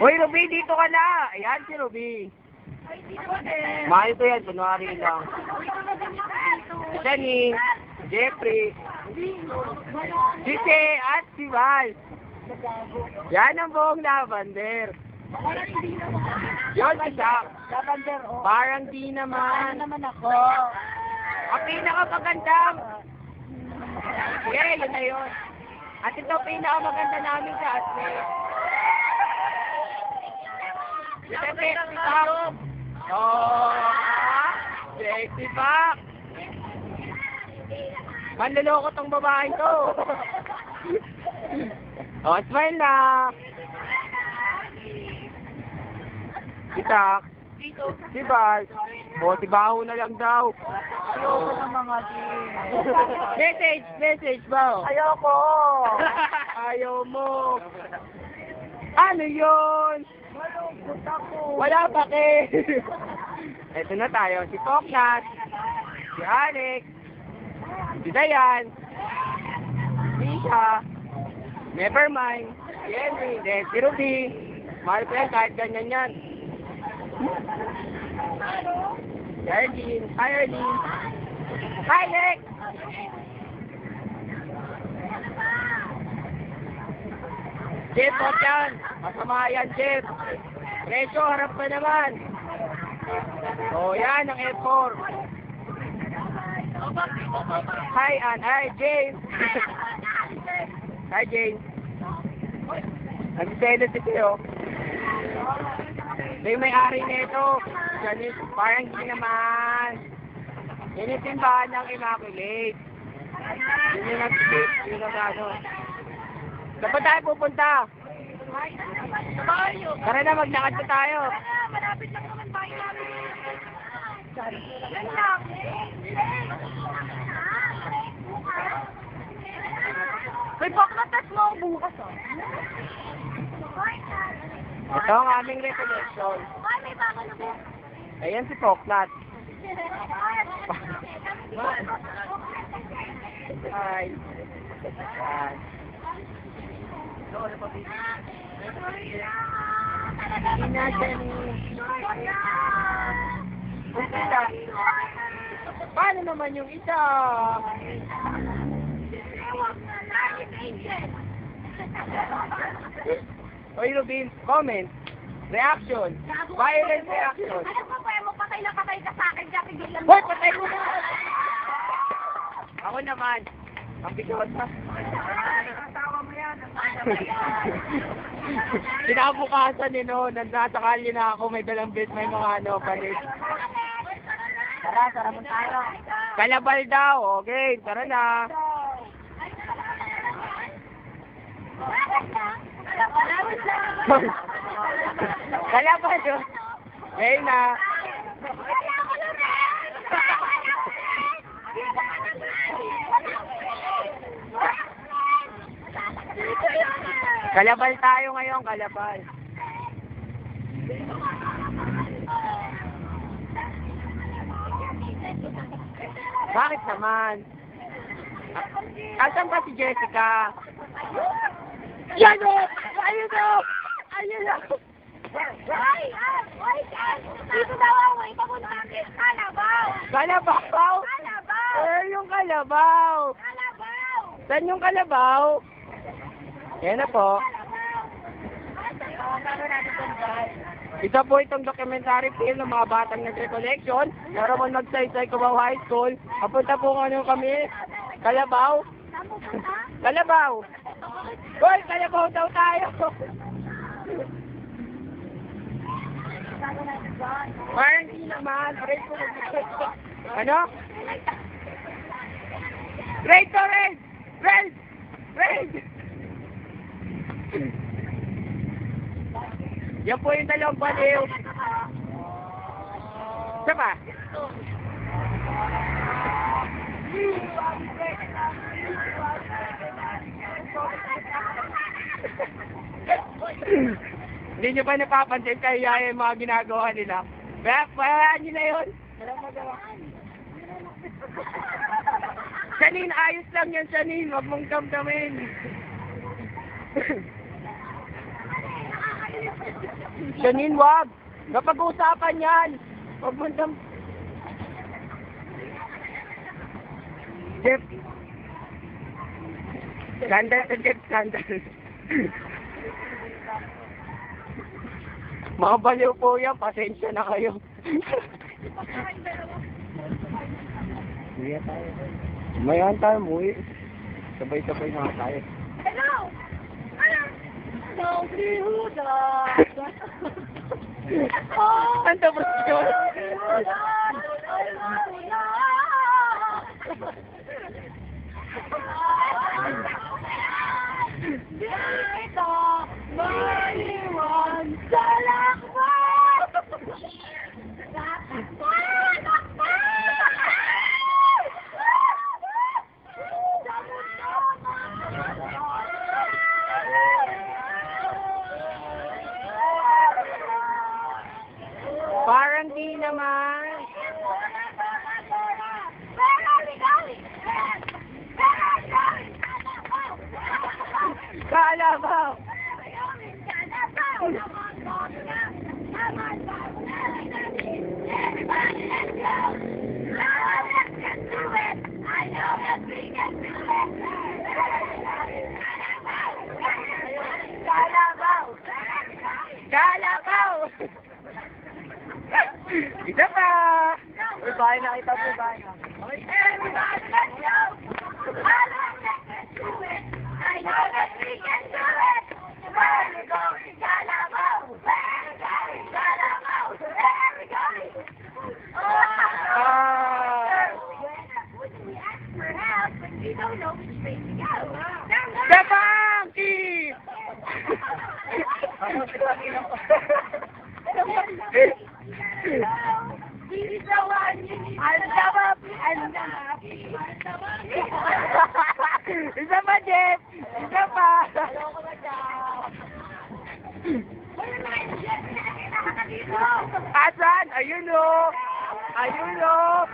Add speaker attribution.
Speaker 1: Uy, Ruby, dito ka na. Ayan si Ruby. Mahal ko yan, kunwari lang. Jenny, Jeffrey, Jesse, at si Val. Yan ang buong lavender. Yun, isa.
Speaker 2: Lavender, oh.
Speaker 1: Parang di naman.
Speaker 2: naman ako.
Speaker 1: Ang pinakamagandang. Yeah, yun na yun. At ito pinakamaganda namin sa asme. Ito sexy back. Oh, sexy back. Manloloko tong babae to. Oh, smile na. Kita. Si Bal. O, si Baho na lang daw.
Speaker 2: Ayoko ng mga
Speaker 1: Message ba?
Speaker 2: Ayoko.
Speaker 1: Ayaw mo. Ano yun?
Speaker 2: Malungkot ako.
Speaker 1: Wala pa ke. Ito na tayo. Si Poknat. Si Alex. Si Dayan. Si Isha. Nevermind. Si Henry. Then si Ruby. Mahal ko yan kahit ganyan yan. Si Arlene. Hi Arlene. Hi Lex. Jeff, huwag yan. Masama yan, Jeff. Presyo, harap pa naman. So, yan ang F4. Hi, Ann. Hi, James. Hi, James. Nag-send si Teo. May may-ari nito. Parang hindi naman. Yan yung timbahan ng Immaculate. Yun yung nag-tip. Yun yung ano. Saan tayo pupunta? Tara na, maglakad na tayo.
Speaker 2: Malapit lang naman bahay namin. Yan lang. May paklatas mo ang bukas, oh.
Speaker 1: Ito ang aming recollection.
Speaker 2: Ay, may bago na po.
Speaker 1: Ayan si Poknat. Hi. Ayan. Ina, Jenny. Paano naman yung isa? Oy, Rubin, comment. Reaction. Violent reaction.
Speaker 2: Ano pa kaya mo patay na patay ka sa akin? Dati biglang...
Speaker 1: Hoy, patay mo na! Ako naman. Ang bigot pa.
Speaker 2: Asawa mo yan.
Speaker 1: Kinabukasan nasa kalye na ako, may dalang bit, may mga panis.
Speaker 2: Tara mo tayo.
Speaker 1: Kalabal daw, okay, tara na. Kalabal yun. Okay na. Kalabal tayo ngayon, kalabal. Bakit naman? Asan ba si Jessica? Yan o! Ayun o! Ayun o!
Speaker 2: Ay! Dito daw ako ipapunta natin. Kalabaw!
Speaker 1: Kalabaw?
Speaker 2: Kalabaw!
Speaker 1: Yung kalabaw!
Speaker 2: Kalabaw!
Speaker 1: Saan yung kalabaw? Yan na po. Isa po itong documentary film ng mga batang nag-recollection. Naroon magsaysay Cubao High School. Papunta po kami. Kalabaw? Kalabaw! Hoy, kalabaw daw tayo! Parang hindi naman. Ano? Raid to raid! Raid! Raid! Yan po yung dalawang baliw. Isa pa? Hindi nyo ba napapansin kaya yung mga ginagawa nila? Bayaan nyo na yun. Walang magawa. Janine, ayos lang yan, Janine. Huwag mong damdamin. Janine, wag! Napag-uusapan yan! Huwag mo dam... Jeff! Scandal to Jeff, scandal. Mga baliw po yan, pasensya na kayo. Mayan tayo, muwi. Sabay-sabay na tayo.
Speaker 2: Hello! Hello, Huda!
Speaker 1: Ang tapos yun.
Speaker 2: Dito, maliwan sa lakbay!
Speaker 1: Parang di naman. Kalabaw! Kalabaw! Isa pa! Uy, bahay na kita po, bahay na.
Speaker 2: Everybody, let's go! Let's do it! I know that we can do it! Where we going, Calabaw? Where we going, Calabaw? Where we going? Wouldn't we ask for help when we don't know which way to go?
Speaker 1: Dabangki!
Speaker 2: He's the one you need to love up and
Speaker 1: Isa pa, Jeff! Isa pa! Asan? Ayun o! Ayun o!